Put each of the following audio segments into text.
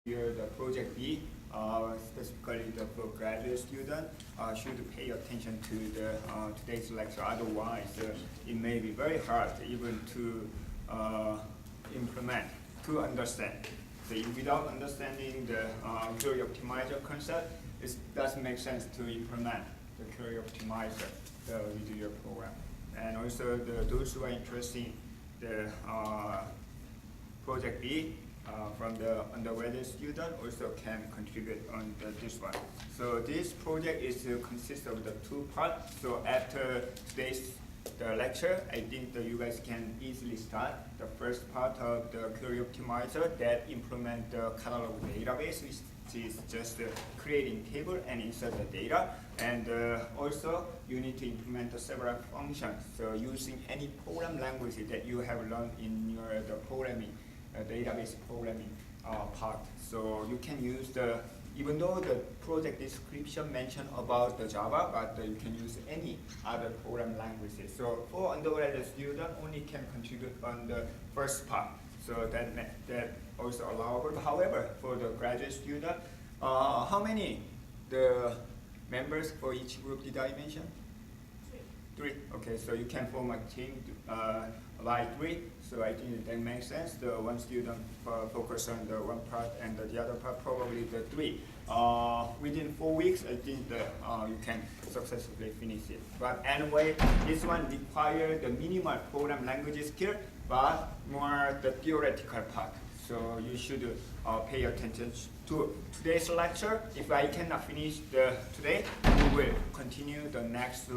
Here, the project B, specifically for graduate student, should pay attention to the today's lecture. Otherwise, it may be very hard even to implement, to understand. So without understanding the query optimizer concept, it doesn't make sense to implement the query optimizer within your program. And also those who are interested in the project B, from the undergraduate student also can contribute on this one. So this project is consists of the two parts. So after today's lecture, I think that you guys can easily start the first part of the query optimizer that implement the catalog database, which is just creating table and insert the data. And also you need to implement several functions. So using any program language that you have learned in your programming database programming part. So you can use even though the project description mentioned about the Java, but you can use any other program languages. So for undergraduate student, only can contribute on the first part. So that also allowable. However, for the graduate student, how many the members for each group did I mention? Three. Okay, so you can form a team by three. So I think that makes sense. The one student focus on the one part and the other part probably the three. Within 4 weeks, I think that you can successfully finish it. But anyway, this one requires the minimal program language skill, but more the theoretical part. So you should pay attention to today's lecture. If I cannot finish today, we will continue the next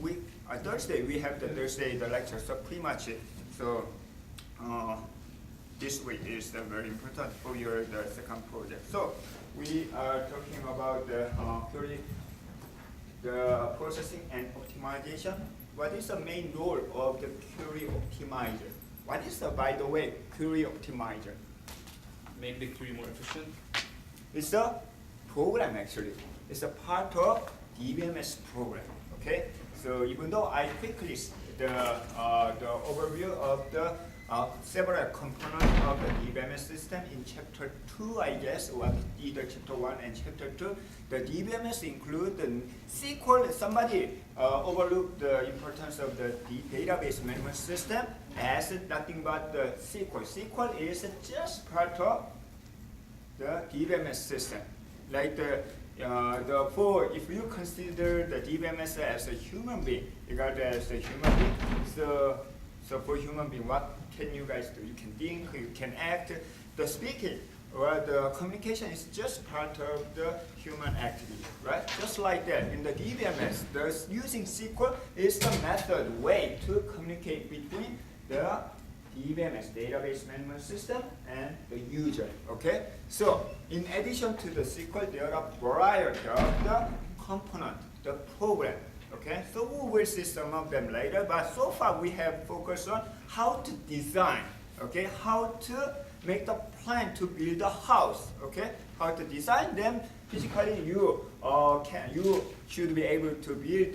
week. Thursday, we have the Thursday lecture, so pretty much it. So this week is very important for your second project. So we are talking about the processing and optimization. What is the main role of the query optimizer? What is by the way, query optimizer? Make the query more efficient. It's a program actually. It's a part of DBMS program. Okay, so even though I quickly the overview of the several components of the DBMS system in chapter 2, I guess, or either chapter 1 and chapter 2, the DBMS include the SQL. Somebody overlooked the importance of the database management system as nothing but the SQL. SQL is just part of the DBMS system, like if you consider the DBMS as a human being, regarded as a human being, so for human being, what can you guys do? You can think, you can act. The speaking or the communication is just part of the human activity, right? Just like that, in the DBMS, using SQL is the method, way to communicate between the DBMS, database management system, and the user, okay? So, in addition to the SQL, there are a variety of the component, the program, okay? So we will see some of them later, but so far we have focused on how to design, okay? How to make the plan to build a house, okay? How to design them. Physically, you should be able to build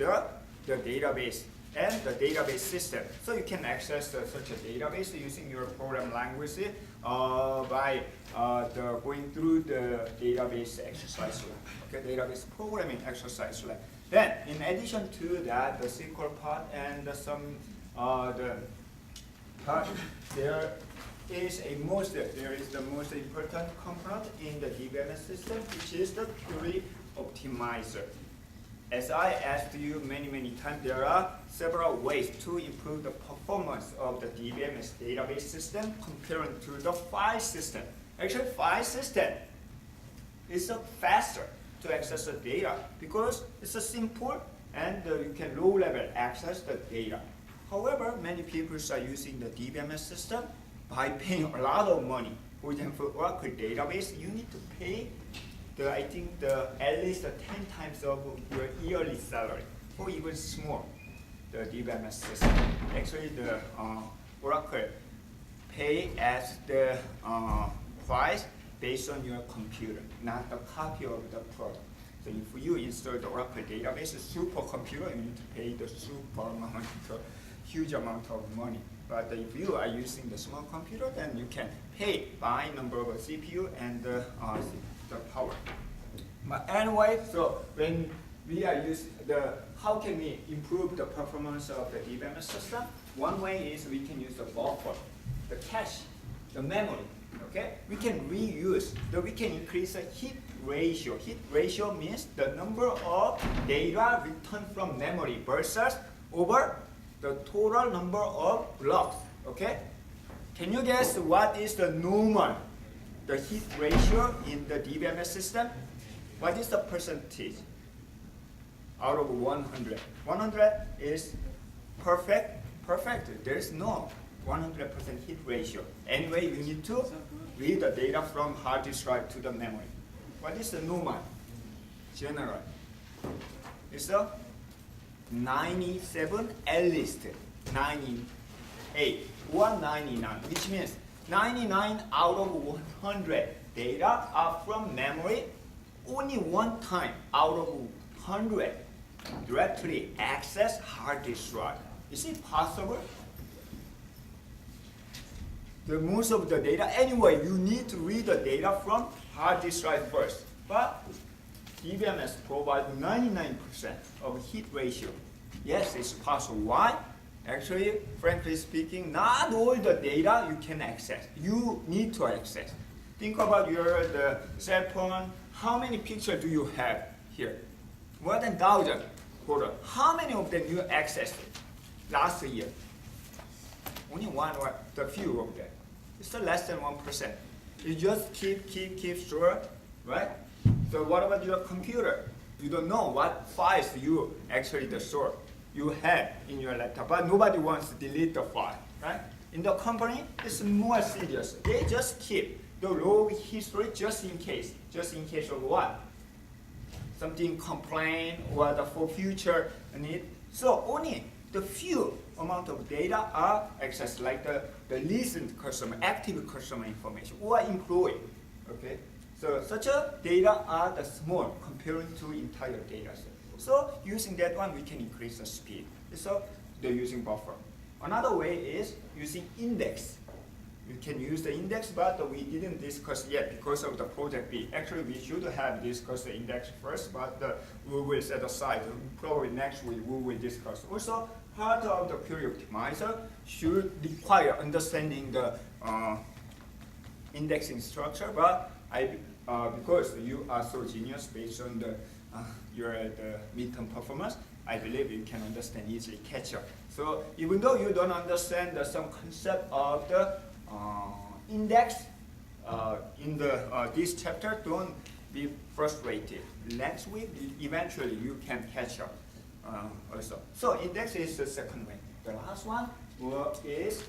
the database and the database system. So you can access such a database using your program language by going through the database exercise lab, okay, database programming exercise lab. Then, in addition to that, the SQL part and some the part, there is the most important component in the DBMS system, which is the query optimizer. As I asked you many times, there are several ways to improve the performance of the DBMS database system compared to the file system. Actually, file system is faster to access the data because it's a simple and you can low-level access the data. However, many people are using the DBMS system by paying a lot of money. For example, Oracle database, you need to pay I think at least 10 times of your yearly salary, or even more, the DBMS system. Actually, the Oracle pay as the price based on your computer, not a copy of the product. So if you install the Oracle database supercomputer, you need to pay the super amount, huge amount of money. But if you are using the small computer, then you can pay by number of CPU and the power. But anyway, so when we are using how can we improve the performance of the DBMS system? One way is we can use the buffer, the cache, the memory. Okay, we can reuse. We can increase the hit ratio. Hit ratio means the number of data returned from memory versus over the total number of blocks. Okay, can you guess what is the normal, the hit ratio in the DBMS system? What is the percentage out of 100? 100 is perfect. Perfect. There is no 100% hit ratio. Anyway, you need to read the data from hard disk drive to the memory. What is the normal? General. It's a 97, at least 98, 199, which means 99 out of 100 data are from memory. Only one time out of 100 directly access hard disk drive. Is it possible? Most of the data, anyway, you need to read the data from hard disk drive first. But DBMS provides 99% of hit ratio. Yes, it's possible. Why? Actually, frankly speaking, not all the data you can access. You need to access. Think about the cell phone. How many pictures do you have here? More than 1,000 photos. How many of them you accessed last year? Only one or the few of them. It's less than 1%. You just keep store, right? So what about your computer? You don't know what files you actually store. You have in your laptop, but nobody wants to delete the file, right? In the company, it's more serious. They just keep the log history just in case. Just in case of what? Something complaint or for future need. So only the few amount of data are accessed, like the recent customer, active customer information, or employee. Okay, so such a data are the small comparing to entire data set. So using that one, we can increase the speed. So they're using buffer. Another way is using index. You can use the index, but we didn't discuss yet because of the project B. Actually, we should have discussed the index first, but we will set aside. Probably next week we will discuss. Also, part of the query optimizer should require understanding the indexing structure, but because you are so genius based on your midterm performance, I believe you can understand easily, catch up. So even though you don't understand some concept of the index in this chapter, don't be frustrated. Next week, eventually you can catch up also. So index is the second way. The last one is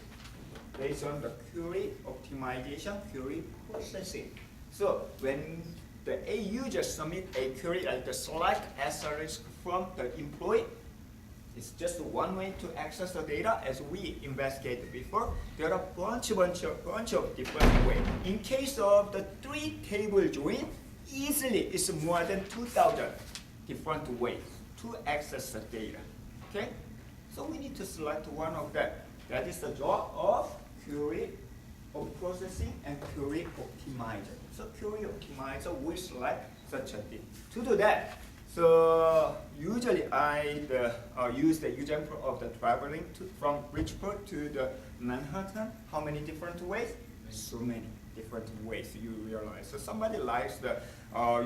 based on the query optimization, query processing. So when the A user submit a query like the select asterisk from the employee, it's just one way to access the data. As we investigated before, there are bunch of different ways. In case of the 3 table join, easily it's more than 2,000 different ways to access the data. Okay, so we need to select one of them. That is the job of query processing and query optimizer. So query optimizer will select such a thing. To do that, so usually I use the example of the traveling from Bridgeport to the Manhattan. How many different ways? So many different ways you realize. So somebody likes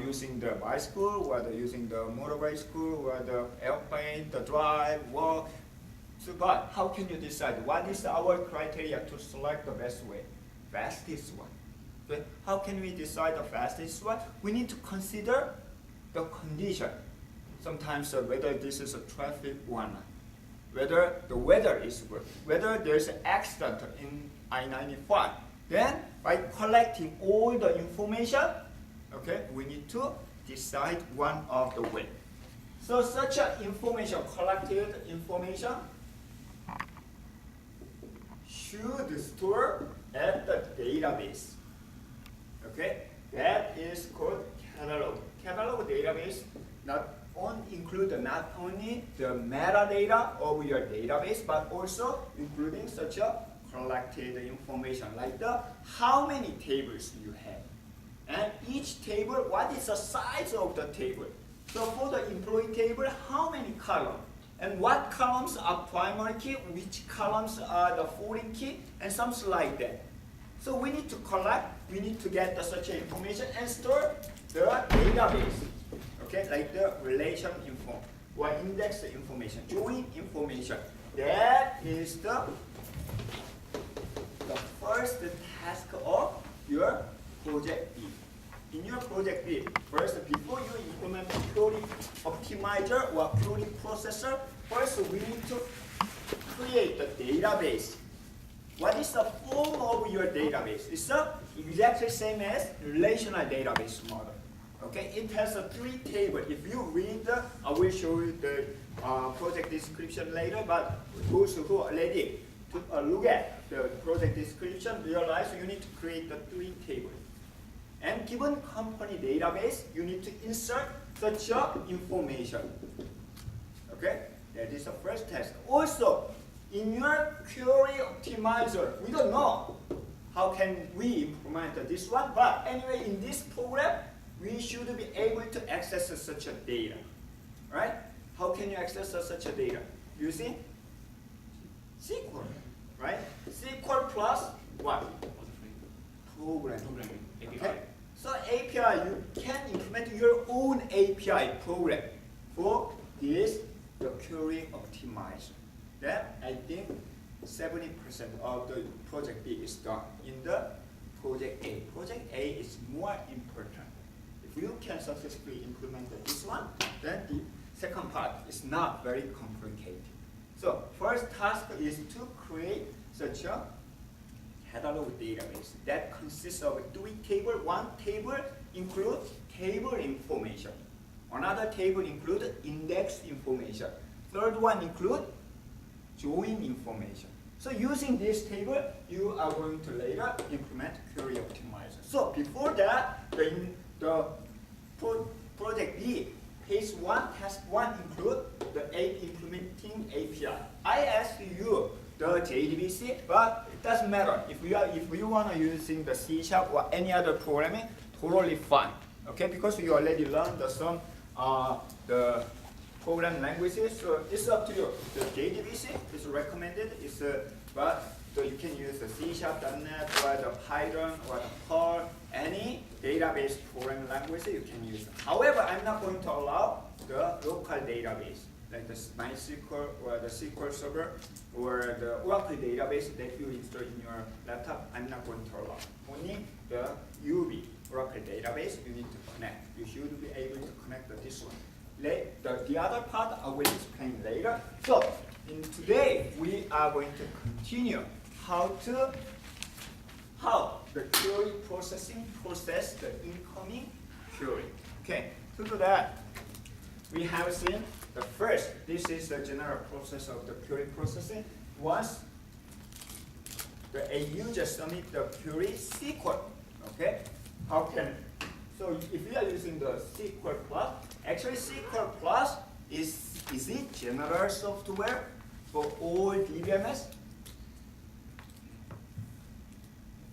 using the bicycle, or using the motorbicycle, or the airplane, the drive, walk. So, but how can you decide what is our criteria to select the best way? Fastest one. Okay? How can we decide the fastest one? We need to consider the condition. Sometimes whether this is a traffic one, whether the weather is good, whether there's an accident in I-95. Then by collecting all the information, okay, we need to decide one of the way. So such a information, collected information, should store at the database. Okay, that is called catalog. Catalog database include not only the metadata of your database, but also including such a collected information like the how many tables you have. And each table, what is the size of the table? So for the employee table, how many columns? And what columns are primary key, which columns are the foreign key, and something like that. So we need to collect, we need to get such information and store the database. Okay, like the relation info or index information, join information. That is the first task of your project B. In your project B, first before you implement query optimizer or query processor, first we need to create the database. What is the form of your database? It's exactly same as relational database model. Okay, it has 3 tables. If you read, I will show you the project description later, but those who already took a look at the project description realize you need to create the 3 tables. And given company database, you need to insert such information. Okay, that is the first task. Also, in your query optimizer, we don't know how can we implement this one, but anyway, in this program, we should be able to access such a data, right? How can you access such a data? Using SQL, right? SQL plus what? Programming. Okay. So API, you can implement your own API program for this, the query optimizer. Then I think 70% of the project B is done in the project A. Project A is more important. If you can successfully implement this one, then the second part is not very complicated. So first task is to create such a catalog database that consists of 3 tables. One table includes table information. Another table includes index information. Third one includes join information. So using this table, you are going to later implement query optimizer. So before that, the project B, phase 1, task 1 include the implementing API. I asked you the JDBC, but it doesn't matter. If you want to using the C# or any other programming, totally fine. Okay, because you already learned some the program languages, so it's up to you. The JDBC is recommended. But you can use the C#, .NET, or the Python, or the Perl, any database programming language you can use. However, I'm not going to allow the local database, like the MySQL or the SQL Server or the Oracle database that you install in your laptop. I'm not going to allow. Only the UB, Oracle database, you need to connect. You should be able to connect to this one. The other part I will explain later. So today we are going to continue how the query processing process the incoming query. Okay, to do that, we have seen the first. This is the general process of the query processing. Once a user submit the query SQL, okay, so if we are using the SQL Plus, actually SQL Plus is it general software for all DBMS?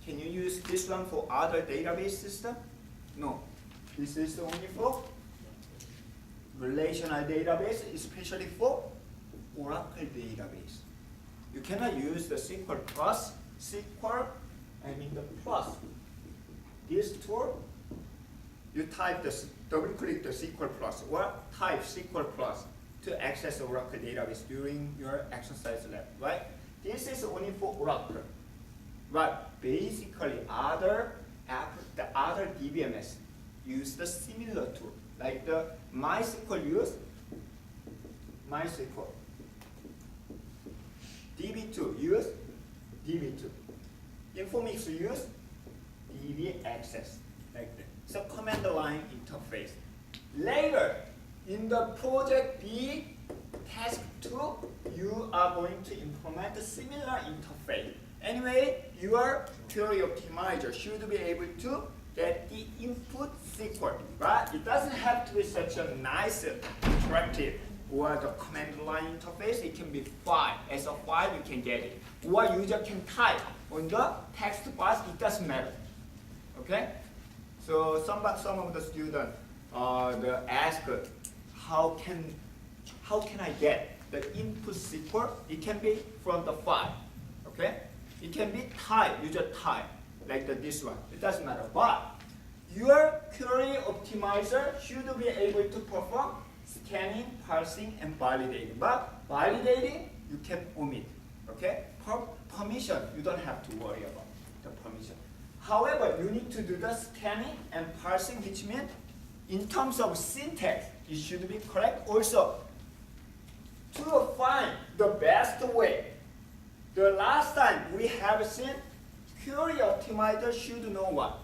Can you use this one for other database system? No. This is only for relational database, especially for Oracle database. You cannot use the SQL Plus, the Plus. This tool, you type double-click the SQL Plus or type SQL Plus to access the Oracle database during your exercise lab, right? This is only for Oracle. But basically, the other DBMS use the similar tool, like the MySQL use MySQL. DB2 use DB2. Informix use DB Access, like that. So command line interface. Later, in the project B, task 2, you are going to implement a similar interface. Anyway, your query optimizer should be able to get the input SQL, but it doesn't have to be such a nice, attractive or the command line interface, it can be file. As a file, you can get it. Or user can type on the text box, it doesn't matter. Okay? So some of the students they ask, how can I get the input SQL? It can be from the file. Okay? It can be type, user type, like this one. It doesn't matter. But your query optimizer should be able to perform scanning, parsing, and validating. But validating, you can omit. Okay? Permission, you don't have to worry about the permission. However, you need to do the scanning and parsing, which means in terms of syntax, it should be correct. Also, to find the best way, the last time we have seen query optimizer should know what?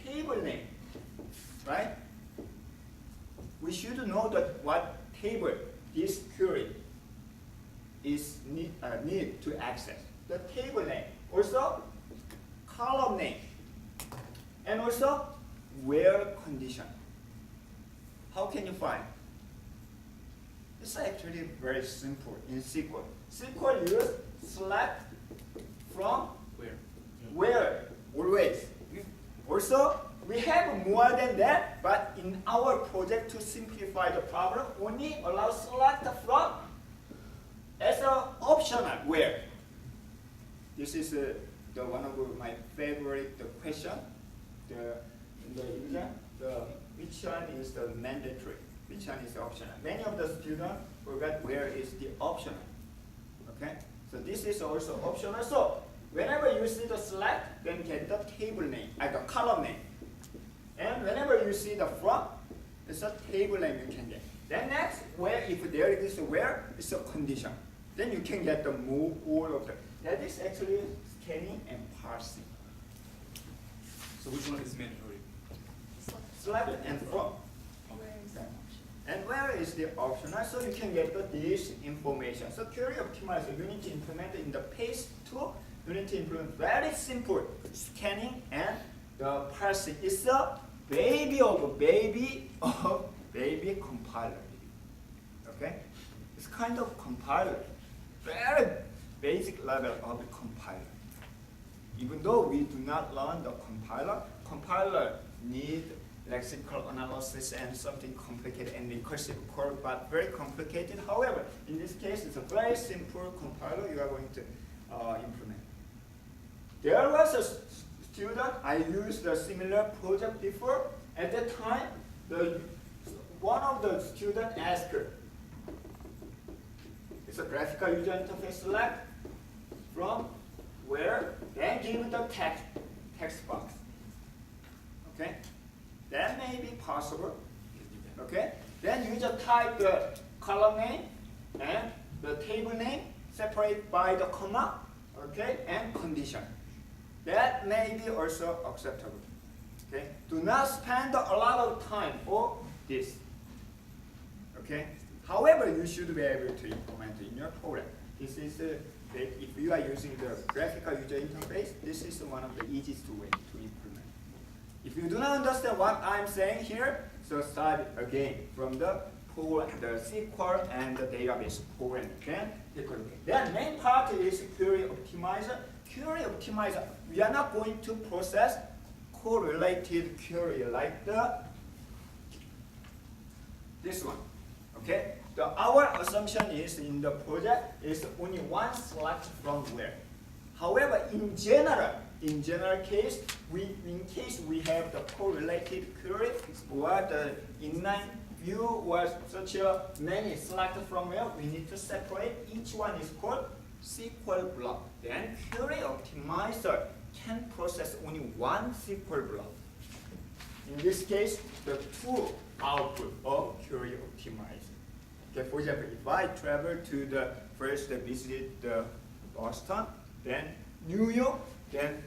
Table name, right? We should know that what table this query is need to access. The table name, also column name, and also where condition. How can you find? It's actually very simple in SQL. SQL use select from where always. Also, we have more than that, but in our project to simplify the problem, only allow select from as an optional where. This is the one of my favorite question. In the exam, which one is the mandatory? Which one is optional? Many of the students forget where is the optional. Okay, so this is also optional. So whenever you see the select, then get the table name, the column name. And whenever you see the from, it's a table name you can get. Then next, where if there is a where, it's a condition. Then you can get the move all of them. That is actually scanning and parsing. So which one is mandatory? Select and from. And where is the optional? So you can get this information. So query optimizer, you need to implement it in the phase 2. You need to implement very simple scanning and the parsing. It's a baby compiler. Okay? It's kind of compiler. Very basic level of the compiler. Even though we do not learn the compiler need lexical analysis and something complicated and recursive code, but very complicated. However, in this case, it's a very simple compiler you are going to implement. There was a student, I used a similar project before. At that time, one of the students asked, it's a graphical user interface select from where, then give the text box. Okay? That may be possible. Okay? Then you just type the column name and the table name separate by the comma, okay, and condition. That may be also acceptable. Okay? Do not spend a lot of time for this. Okay? However, you should be able to implement it in your program. This is if you are using the graphical user interface, this is one of the easiest way to implement. If you do not understand what I'm saying here, so start again from the SQL and the database program. Okay? Then main part is query optimizer. Query optimizer, we are not going to process correlated query like this one. Okay? Our assumption is in the project is only one select from where. However, in general case, in case we have the correlated query or the inline view or such a many select from where, we need to separate. Each one is called SQL block. Then query optimizer can process only one SQL block. In this case, the two output of query optimizer. Okay, for example, if I travel to first visit the Boston, then New York, then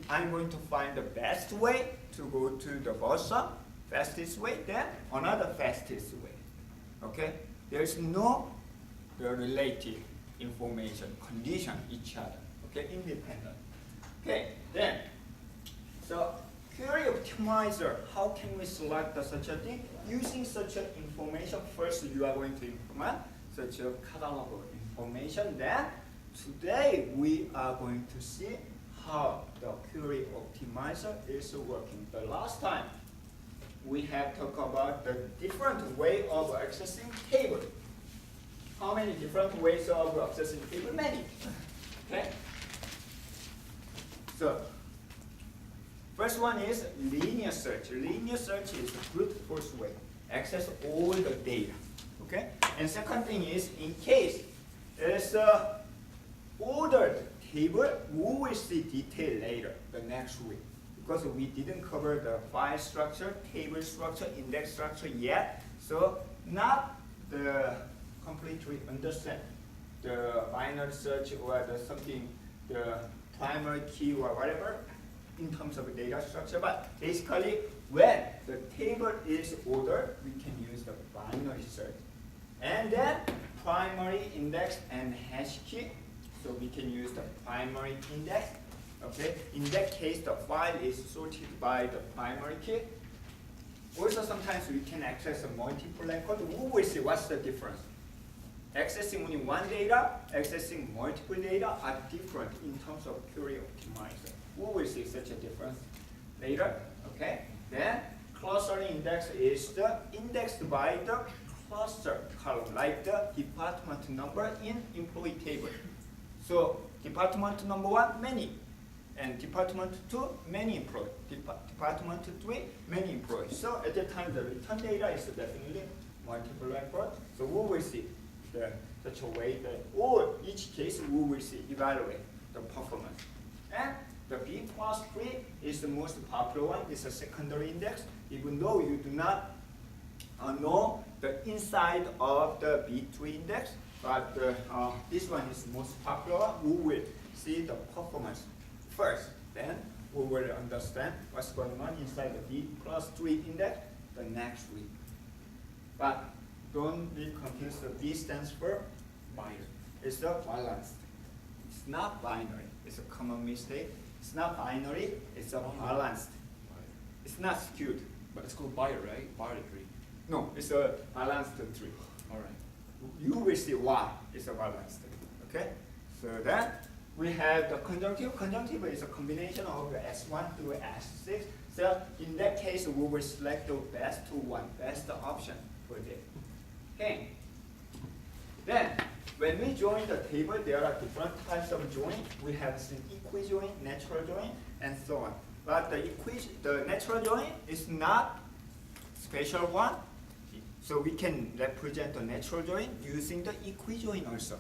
I'm going to find the best way to go to the Boston, fastest way, then another fastest way. Okay, there is no related information, condition each other. Okay, independent. Okay, then so query optimizer optimizer. How can we select such a thing? Using such an information, first you are going to implement such a catalog of information. Then today we are going to see how the query optimizer is working. The last time we have talked about the different way of accessing table. How many different ways of accessing table? Many. Okay. So first one is linear search. Linear search is a brute force way. Access all the data. Okay. And second thing is, in case there's a ordered table, we will see detail later, the next week. Because we didn't cover the file structure, table structure, index structure yet. So not the completely understand the binary search or the something, the primary key or whatever in terms of data structure. But basically, when the table is ordered, we can use the binary search. And then primary index and hash key. So we can use the primary index. Okay. In that case, the file is sorted by the primary key. Also, sometimes we can access a multiple record. We will see what's the difference. Accessing only one data, accessing multiple data are different in terms of query optimizer. We will see such a difference later. Okay. Then clustering index is the indexed by the cluster column, like the department number in employee table. So department number 1, many. And department 2, many employees. Department 3, many employees. So at that time, the return data is definitely multiple record. So we will see such a way that, or each case, we will see, evaluate the performance. And the B plus 3 is the most popular one. It's a secondary index. Even though you do not know the inside of the B3 index, but this one is the most popular one. We will see the performance first. Then we will understand what's going on inside the B plus 3 index the next week. But don't be confused. The B stands for binary. It's the balanced. It's not binary. It's a common mistake. It's not binary. It's a balanced. It's not skewed. But it's called Bayer, right? Bayer tree. No, it's a balanced tree. All right. You will see why it's a balanced tree. Okay? So then we have the conjunctive. Conjunctive is a combination of S1 through S6. So in that case, we will select the best one, best option for this. Okay. Then when we join the table, there are different types of join. We have seen equijoin, natural join, and so on. But the natural join is not special one. So we can represent the natural join using the equijoin also.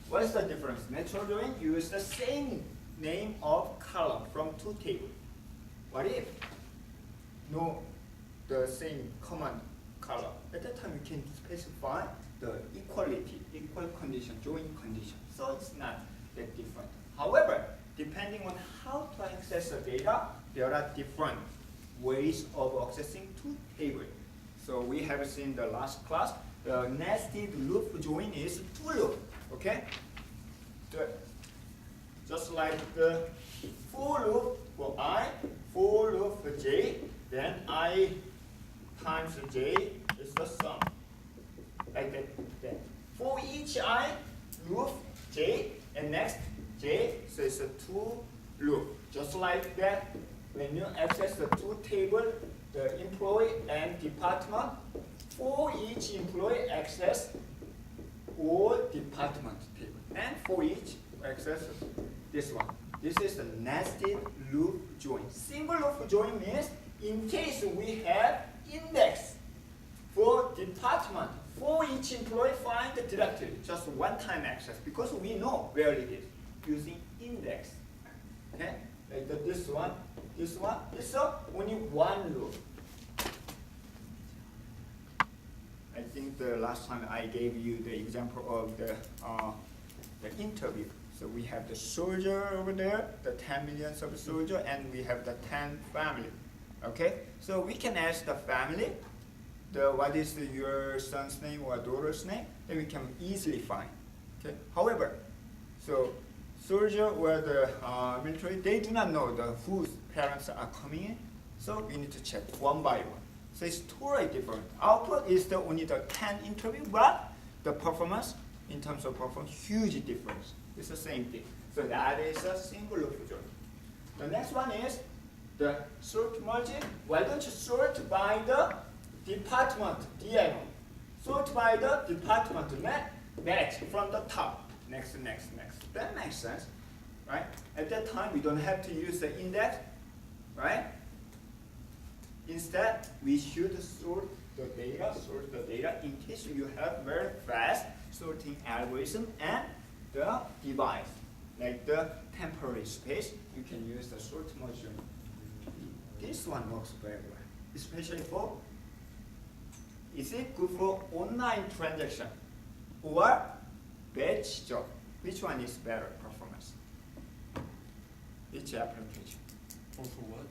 What is the difference? Natural join use the same name of column from two tables. What if no the same common column? At that time we can specify the equality, equal condition, join condition. So it's not that different. However, depending on how to access the data, there are different ways of accessing two tables. So we have seen the last class, the nested loop join is two loop, okay? Just like the for loop for I, for loop for j, then I times j is the sum. Like that. For each I, loop j, and next j, so it's a two loop. Just like that, when you access the two table, the employee and department, for each employee access all department table, and for each access this one. This is the nested loop join. Single loop join means in case we have index for department, for each employee find directly, just one-time access, because we know where it is using index. Okay, like this one, this one, this one, only one loop. I think the last time I gave you the example of the interview. So we have the soldier over there, the 10 millions of soldier, and we have the 10 family. Okay, so we can ask the family, what is your son's name or daughter's name, then we can easily find. Okay, however, so soldier or the military, they do not know whose parents are coming in. So we need to check one by one. So it's totally different. Output is the only the 10 interview, but the performance, in terms of performance, huge difference. It's the same thing. So that is a single loop join. The next one is the sort merging. Why don't you sort by the department, DNO? Sort by the department match from the top. Next. That makes sense, right? At that time, we don't have to use the index, right? Instead, we should sort the data in case you have very fast sorting algorithm and the device, like the temporary space, you can use the sort merge. This one works very well, especially for, is it good for online transaction or batch job? Which one is better performance? Which application? For what?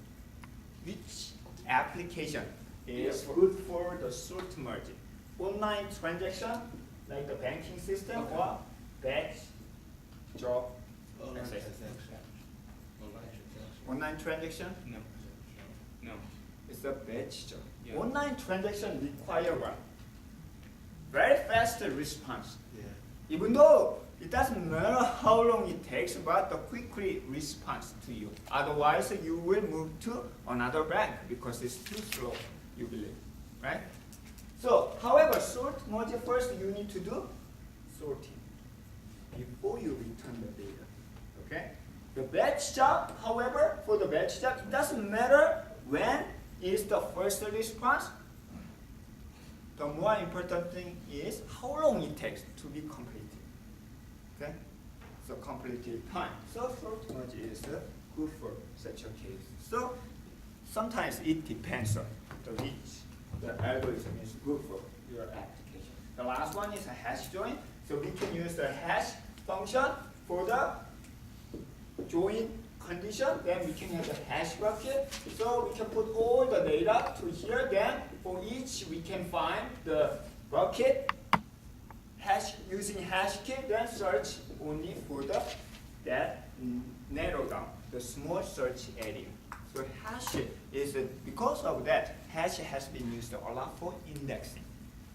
Which application is Yeah, good for the sort merging? Online transaction, like the banking system, Okay. or batch job? Online Access. transaction. Online transaction? No. It's a batch job. Yeah. Online transaction require what? Very fast response. Yeah. Even though it doesn't matter how long it takes, but the quickly response to you. Otherwise, you will move to another bank because it's too slow, you believe, right? So, however, sort merge first, you need to do sorting before you return the data, okay? The batch job, however, for the batch job, it doesn't matter when is the first response. The more important thing is how long it takes to be completed. Okay? So completed time. So sort merge is good for such a case. So sometimes it depends on the which the algorithm is good for your application. The last one is a hash join. So we can use the hash function for the join condition. Then we can have the hash bucket. So we can put all the data to here. Then for each we can find the bucket hash using hash key. Then search only for the that narrow down the small search area. So hash is because of that hash has been used a lot for indexing.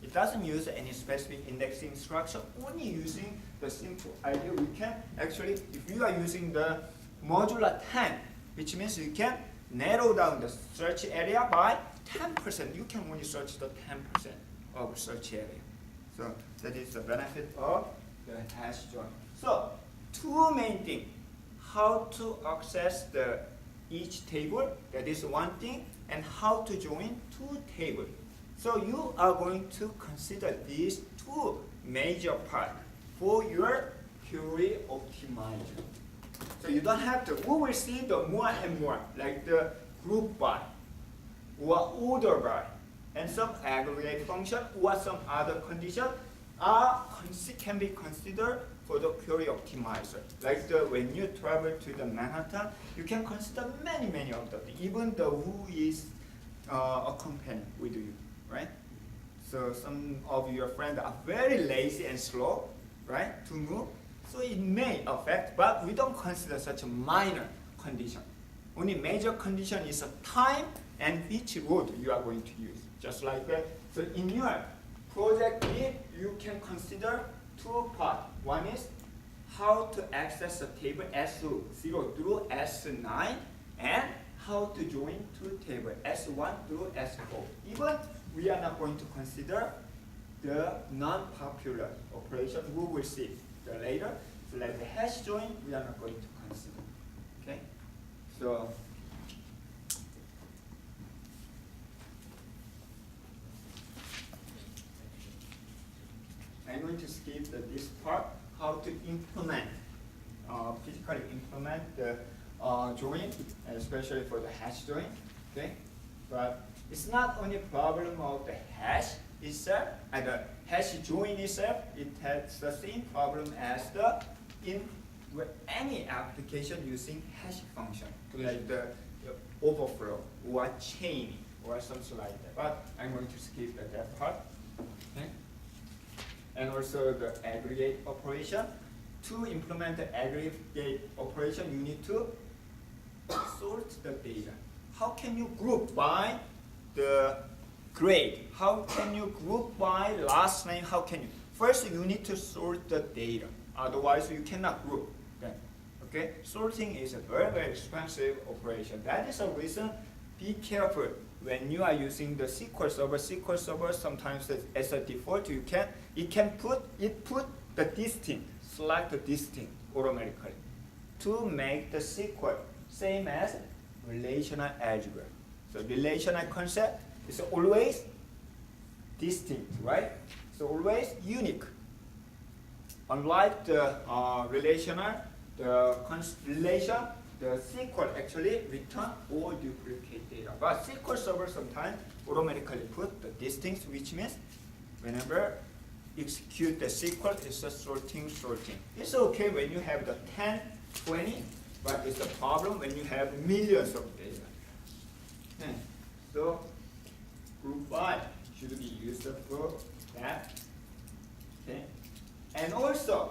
It doesn't use any specific indexing structure. Only using the simple idea we can actually, if you are using the modular 10, which means you can narrow down the search area by 10%. You can only search the 10% of search area. So that is the benefit of the hash join. So two main things: how to access the each table, that is one thing, and how to join two tables. So you are going to consider these two major parts for your query optimizer. So you don't have to, we will see the more and more, like the group by, or order by, and some aggregate function, or some other condition can be considered for the query optimizer. Like when you travel to the Manhattan, you can consider many of them, even the who is accompanied with you, right? So some of your friends are very lazy and slow, right, to move. So it may affect, but we don't consider such a minor condition. Only major condition is a time and which road you are going to use, just like that. So in your project lead, you can consider two parts. One is how to access the table S0 through S9, and how to join two tables, S1 through S4. Even we are not going to consider the non-popular operation. We will see the later. So like the hash join, we are not going to consider. Okay? So I'm going to skip this part, how to implement, physically implement the join, especially for the hash join. Okay? But it's not only problem of the hash itself, and the hash join itself, it has the same problem as the any application using hash function, like the overflow or chaining or something like that. But I'm going to skip that part. Okay? And also the aggregate operation. To implement the aggregate operation, you need to sort the data. how can you group by the grade? How can you group by last name? How can you? First, you need to sort the data. Otherwise, you cannot group them. Okay? Sorting is a very, very expensive operation. That is a reason. Be careful when you are using the SQL Server. SQL Server sometimes as a default, it put the distinct, select the distinct automatically to make the SQL same as relational algebra. So relational concept is always distinct, right? So always unique. Unlike the relational, the SQL actually return all duplicate data. But SQL Server sometimes automatically put the distinct, which means whenever execute the SQL, it's a sorting. It's okay when you have the 10, 20, but it's a problem when you have millions of data. So group by should be used for that. Okay. And also,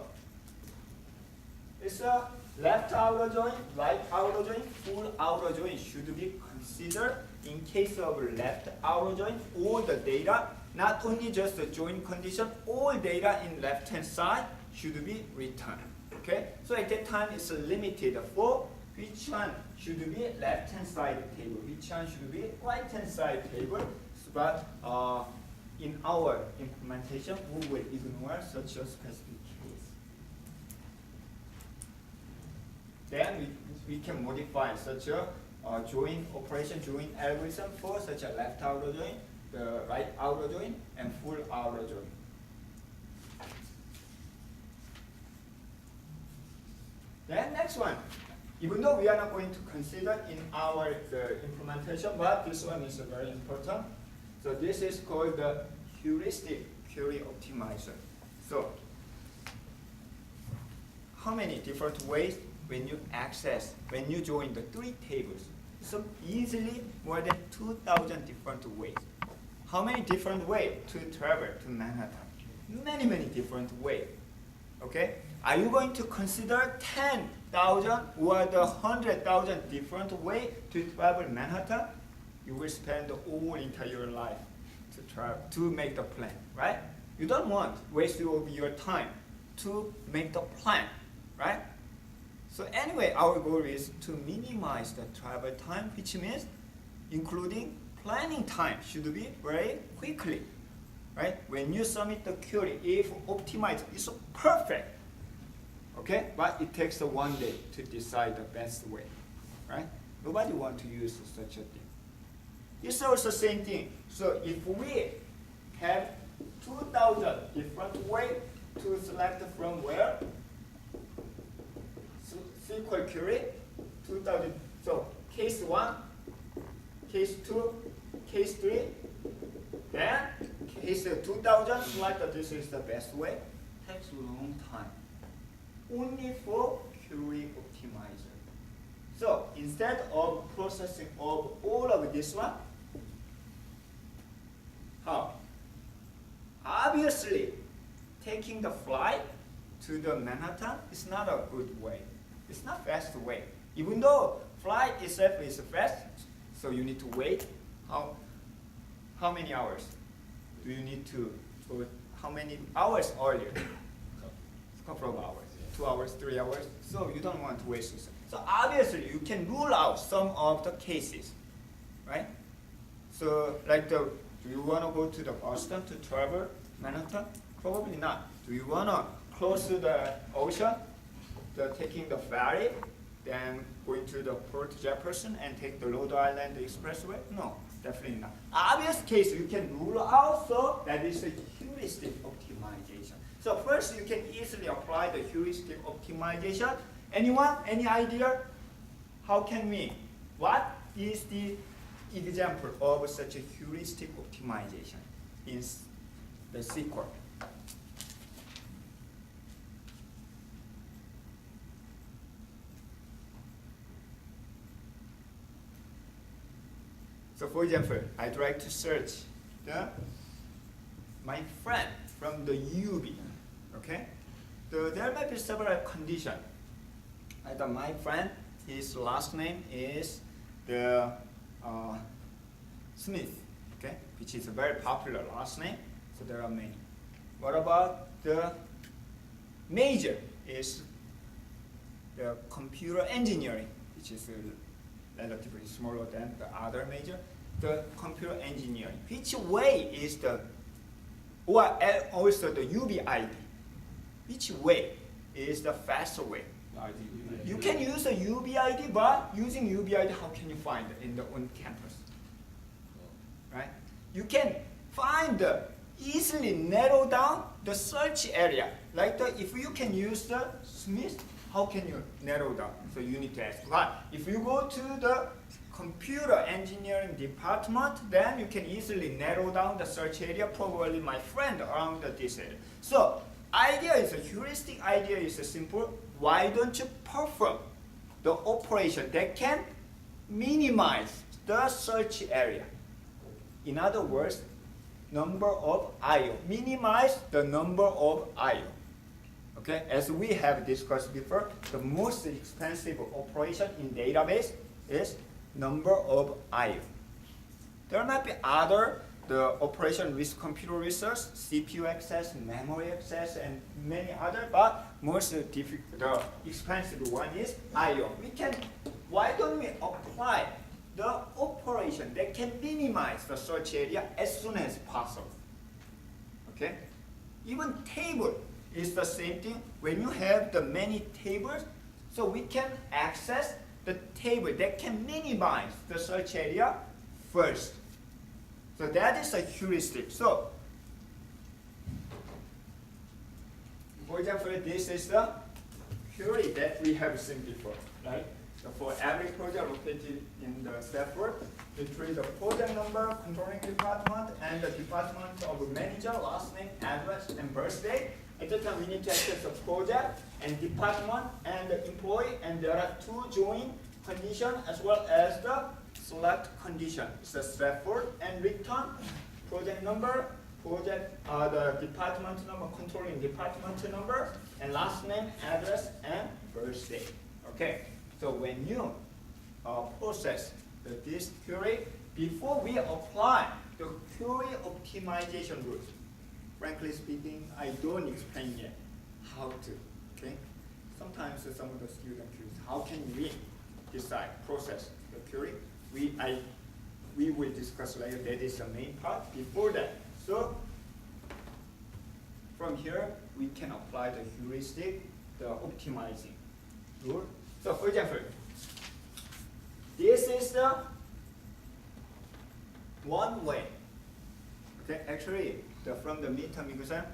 it's a left outer join, right outer join, full outer join should be considered in case of left outer join. All the data, not only just the join condition, all data in left hand side should be returned. Okay, so at that time it's limited for which one should be left hand side table, which one should be right hand side table. But in our implementation, we will ignore such a specific case. Then we can modify such a join operation, join algorithm for such a left outer join, the right outer join, and full outer join. Then next one, even though we are not going to consider in our implementation, but this one is very important. So this is called the heuristic query optimizer. So how many different ways when you join the 3 tables? So easily more than 2,000 different ways. How many different ways to travel to Manhattan? Many, many different ways. Okay? Are you going to consider 10,000 or the 100,000 different ways to travel Manhattan? You will spend the whole entire life to travel, to make the plan, right? You don't want to waste your time to make the plan, right? So anyway, our goal is to minimize the travel time, which means including planning time should be very quickly, right? When you submit the query, if optimized, it's perfect, okay? But it takes 1 day to decide the best way, right? Nobody wants to use such a thing. It's also the same thing. So if we have 2,000 different ways to select from where? SQL query, 2,000. So case 1, case 2, case 3, then case 2,000, select this is the best way. Takes a long time. Only for query optimizer. So instead of processing of all of this one, how? Obviously, taking the flight to the Manhattan is not a good way. It's not fast way. Even though flight itself is fast, so you need to wait. How many hours do you need to? How many hours earlier? A couple of hours, 2 hours, 3 hours. So you don't want to waste this. So obviously you can rule out some of the cases, right? So like do you want to go to the Boston to travel Manhattan? Probably not. Do you want to close to the ocean, taking the ferry, then going to the Port Jefferson and take the Rhode Island Expressway? No, definitely not. Obvious case you can rule out, so that is a heuristic optimization. So first you can easily apply the heuristic optimization. Anyone? Any idea? How can we? What is the example of such a heuristic optimization in the SQL? So for example, I'd like to search my friend from the UB, okay? So there might be several conditions. Either my friend, his last name is the Smith, okay, which is a very popular last name. So there are many. What about the major? Is the computer engineering, which is relatively smaller than the other major. The computer engineering. Which way is the, or also the UBID? Which way is the faster way? You can use a UBID, but using UBID, how can you find it in the on campus? Right? You can find the easily narrow down the search area. Like if you can use the Smith, how can you narrow down? So you need to ask. But if you go to the computer engineering department, then you can easily narrow down the search area, probably my friend around this area. So idea is a heuristic idea is simple. Why don't you perform the operation that can minimize the search area? In other words, number of I/O. Minimize the number of I/O. Okay, as we have discussed before, the most expensive operation in database is number of I/O. There might be other operation with computer resource, CPU access, memory access, and many other, but most the expensive one is I/O. Why don't we apply the operation that can minimize the search area as soon as possible? Okay? Even table is the same thing. When you have the many tables, so we can access the table that can minimize the search area first. So that is a heuristic. So, for example, this is the query that we have seen before, right? So for every project located in the Stafford, we treat the project number, controlling department, and the department of manager, last name, address, and birthday. At the time, we need to access the project and department and the employee, and there are two join conditions as well as the select condition. It's a Stafford and return project number, the department number, controlling department number, and last name, address, and birthday. Okay. So when you process this query, before we apply the query optimization rules, frankly speaking, I don't explain yet how to. Okay. Sometimes some of the students curious, how can we decide process the query? We will discuss later. That is the main part. Before that, so from here we can apply the heuristic, the optimizing rule. So for example, this is the one way. Okay, actually, from the midterm exam,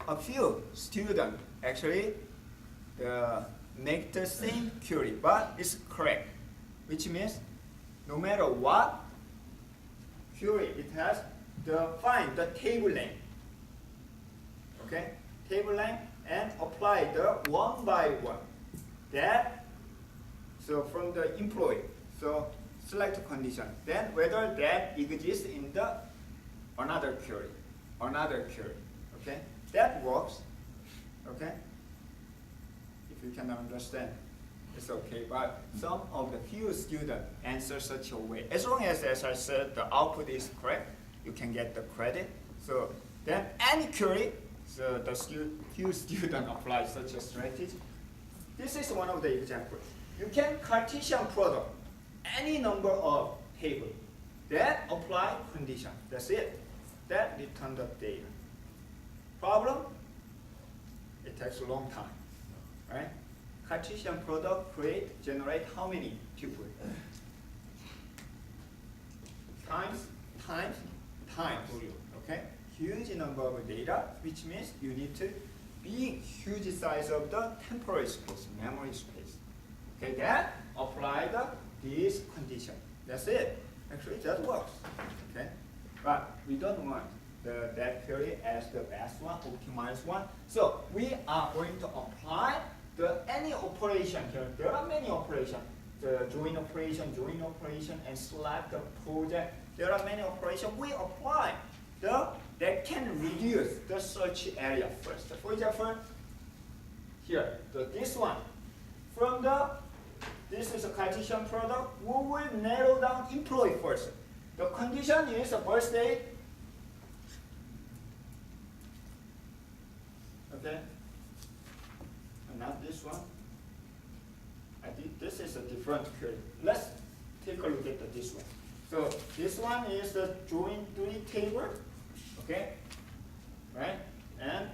a few students actually make the same query, but it's correct, which means no matter what query it has, find the table name. Okay, table name and apply the one by one. So from the employee, so select condition. Then whether that exists in the another query. Okay, that works. Okay. If you can understand, it's okay. But some of the few students answer such a way. As long as I said, the output is correct, you can get the credit. So then any query, so the few students apply such a strategy. This is one of the examples. You can Cartesian product any number of tables. That apply condition. That's it. That return the data. Problem? It takes a long time. Right? Cartesian product generate how many tuples? Times. Okay? Huge number of data, which means you need to be huge size of the temporary space, memory space. Okay, that apply this condition. That's it. Actually, that works. Okay, but we don't want that query as the best one, optimized one. So we are going to apply any operation here. There are many operations. The join operation, and select the project. There are many operations. We apply that can reduce the search area first. For example, here, this one, from the this is a Cartesian product, we will narrow down employee first. The condition is a birth date. Okay? And not this one. This is a different query. Let's take a look at this one. So this one is the join 3 table. Okay? Right? And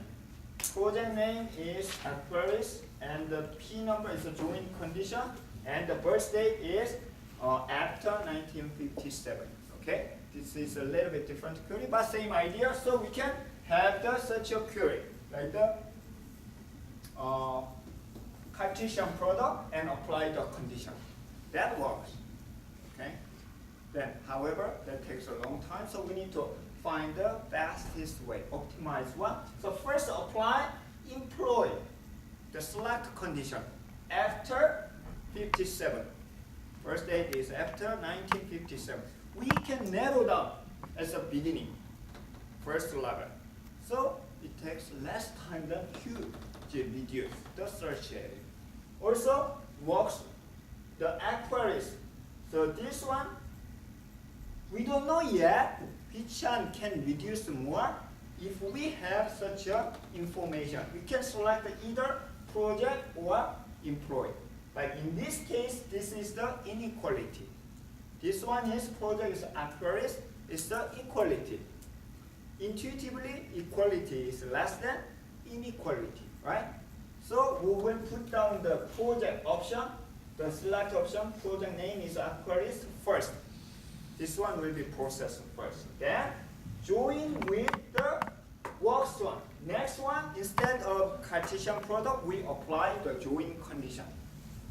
project name is Aquarius, and the P number is the join condition, and the birth date is after 1957. Okay? This is a little bit different query, but same idea. So we can have such a query, like the Cartesian product and apply the condition. That works. Okay? Then, however, that takes a long time, so we need to find the fastest way, optimize one. So first apply employee, the select condition after 57. First date is after 1957. We can narrow down as a beginning, first level. So it takes less time than to reduce the search area. Also works the Aquarius. So this one, we don't know yet which one can reduce more. If we have such a information, we can select either project or employee. Like in this case, this is the inequality. This one is project is Aquarius, is the equality. Intuitively, equality is less than inequality, right? So we will put down the project option, the select option, project name is Aquarius first. This one will be processed first. Then join with the works one. Next one, instead of Cartesian product, we apply the join condition.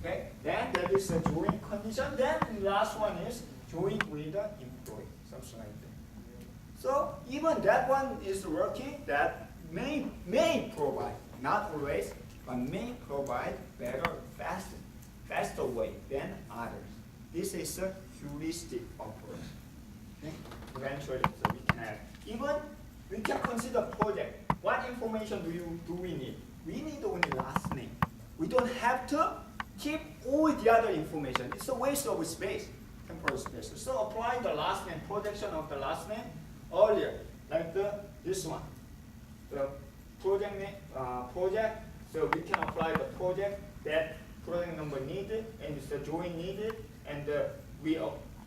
Okay? Then that is the join condition. Then last one is join with the employee. Something like that. So even that one is working, that may provide, not always, but may provide better, faster way than others. This is a heuristic approach. Okay? Eventually, so we can have. Even we can consider project. What information do we need? We need only last name. We don't have to keep all the other information. It's a waste of space, temporal space. So apply the last name, projection of the last name earlier, like this one. The project name, project. So we can apply the project that project number needed, and it's the join needed, and we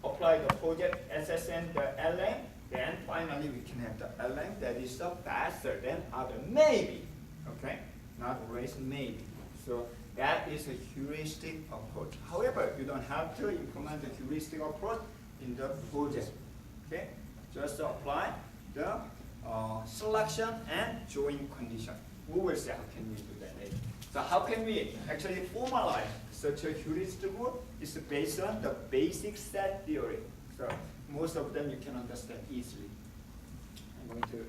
apply the project SSN, the LM, then finally we can have the LM that is faster than other, maybe, okay? Not always, maybe. So that is a heuristic approach. However, you don't have to implement the heuristic approach in the project, okay? Just apply the selection and join condition. We will see how can we do that later. So how can we actually formalize such a heuristic rule? It's based on the basic set theory. So most of them you can understand easily. I'm going to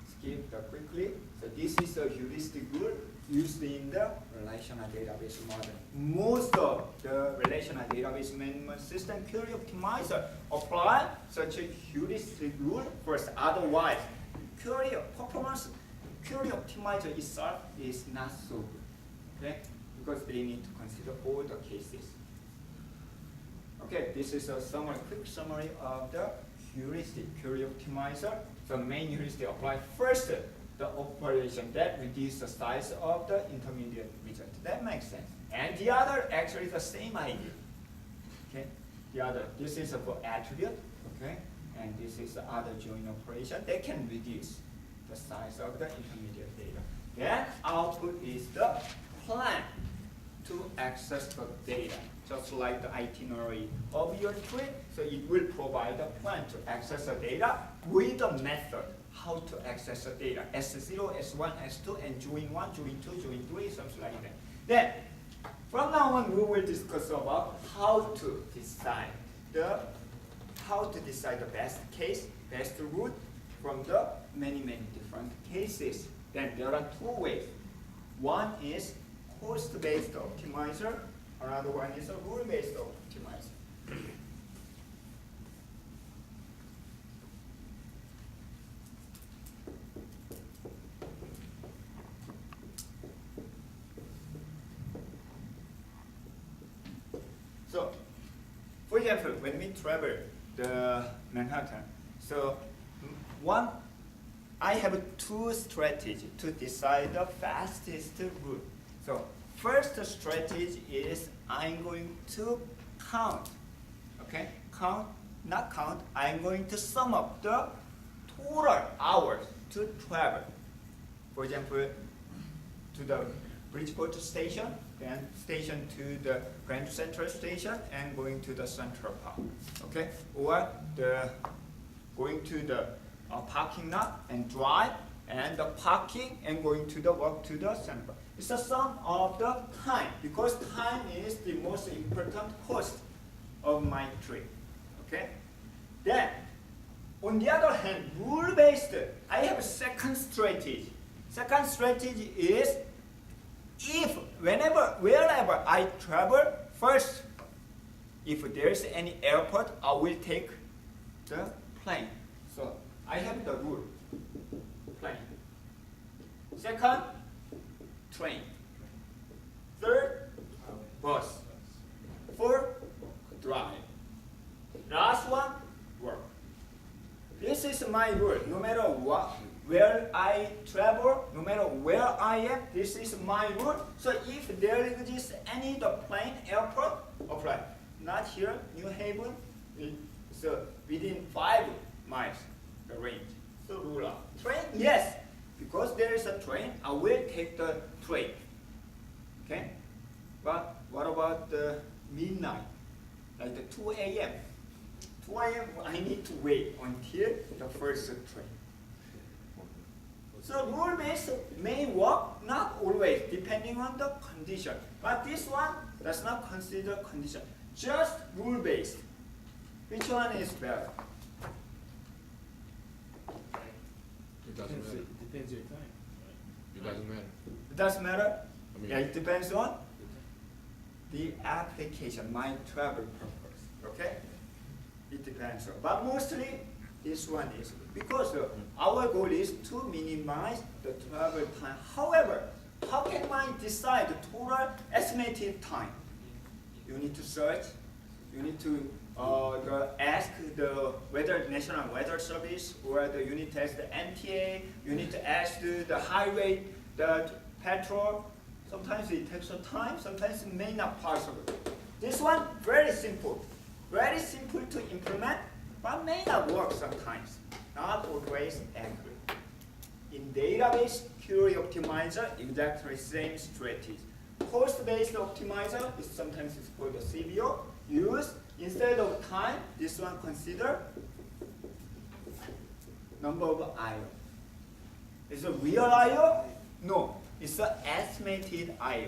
skip that quickly. So this is a heuristic rule used in the relational database model. Most of the relational database management system query optimizer apply such a heuristic rule first. Otherwise, query performance, query optimizer itself is not so good. Okay? Because they need to consider all the cases. Okay, this is a summary, quick summary of the heuristic query optimizer. The main heuristic apply first the operation that reduces the size of the intermediate result. That makes sense. And the other actually the same idea. Okay, the other, this is for attribute. Okay, and this is the other join operation. They can reduce the size of the intermediate data. Then output is the plan to access the data, just like the itinerary of your trip. So it will provide a plan to access the data with a method how to access the data. S0, S1, S2, and join 1, join 2, join 3, something like that. Then, from now on, we will discuss about how to decide the best case, best route from the many different cases. Then there are two ways. One is cost-based optimizer. Another one is a rule-based optimizer. For example, when we travel the Manhattan, so I have two strategies to decide the fastest route. So first strategy is I'm going to count. Okay, not count. I'm going to sum up the total hours to travel. For example, to the Bridgeport station, then station to the Grand Central Station, and going to the Central Park. Okay, or the going to the parking lot and drive, and the parking and going to the walk to the Central. It's a sum of the time, because time is the most important cost of my trip. Okay, then on the other hand, rule-based, I have a second strategy. Second strategy is wherever I travel, first, if there's any airport, I will take the plane. So I have the rule, plane. Second, train. Third, bus. Fourth, drive. Last one, work. This is my rule. No matter what, where I travel, no matter where I am, this is my rule. So if there exists any the plane, airport, apply. Not here, New Haven, so within 5 miles, the range. So rule out. Train, yes, because there is a train, I will take the train. Okay? But what about the midnight, like the 2 a.m.? 2 a.m. I need to wait until the first train. So rule-based may work, not always, depending on the condition. But this one does not consider condition, just rule-based. Which one is better? It doesn't matter. Depends your time. It doesn't matter. It doesn't matter? I mean, Yeah, it depends on the application, my travel purpose. Okay? It depends on. But mostly, this one is because our goal is to minimize the travel time. However, how can I decide the total estimated time? You need to search. You need to ask the National Weather Service, or you need to ask the MTA. You need to ask the highway, the petrol. Sometimes it takes some time. Sometimes it may not possible. This one very simple to implement, but may not work sometimes. Not always accurate. In database query optimizer, exactly same strategy. Cost-based optimizer is sometimes it's called the CBO. Use instead of time, this one consider number of IO. Is it real IO? No, it's an estimated IO.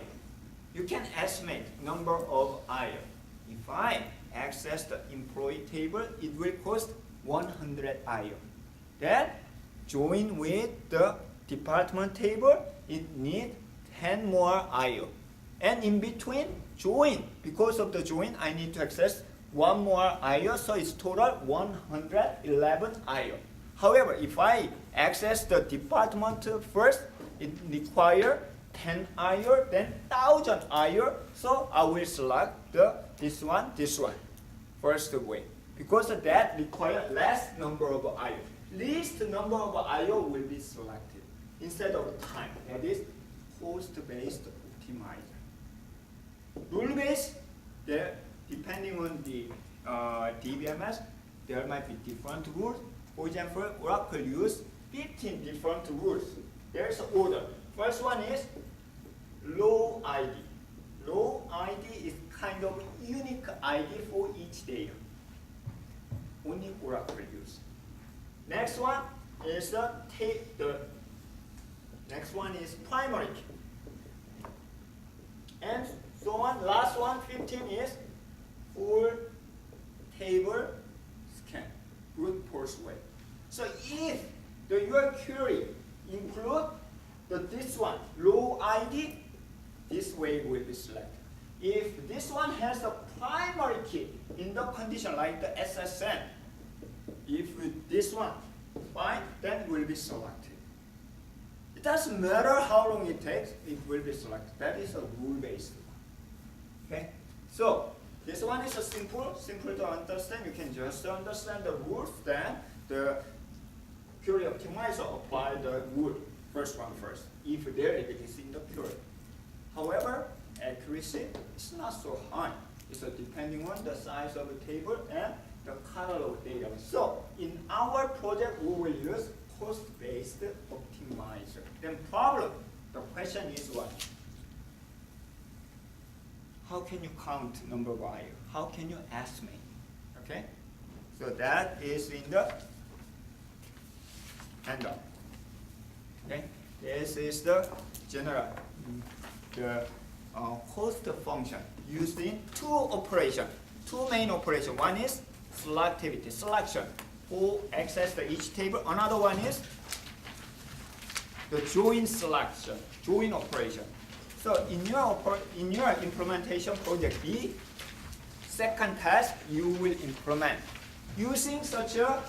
You can estimate number of IO. If I access the employee table, it will cost 100 IO. Then join with the department table, it needs 10 more IO. And in between, join. Because of the join, I need to access one more IO, so it's total 111 IO. However, if I access the department first, it requires 10 IO, then 1000 IO, so I will select this one, first way. Because that requires less number of IO. Least number of IO will be selected instead of time. That is cost-based optimizer. Rule-based, depending on the DBMS, there might be different rules. For example, Oracle use 15 different rules. There's an order. First one is row ID. Row ID is kind of unique ID for each data. Only Oracle use. Next one is next one is primary key. And so on. Last one, 15 is full table scan, brute force way. So if your query include this one, row ID, this way will be selected. If this one has a primary key in the condition like the SSN, if this one fine, then will be selected. It doesn't matter how long it takes, it will be selected. That is a rule-based one. Okay? So This one is a simple to understand. You can just understand the rules. Then the query optimizer apply the rule first. If there it is in the query. However, accuracy is not so high. It's depending on the size of the table and the catalog data. So in our project, we will use cost-based optimizer. Then problem. The question is what? How can you count number value? How can you estimate? Okay? So that is in the handout. Okay? This is the general, the cost function used in two main operations. One is selectivity, selection, who access each table. Another one is the join selection, join operation. So in your implementation project B, second task you will implement using such a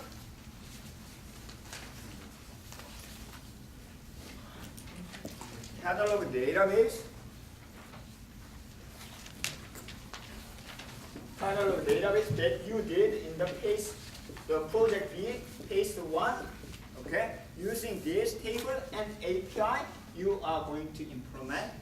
catalog database. Catalog database that you did in the project B, phase 1. Okay, using this table and API, you are going to implement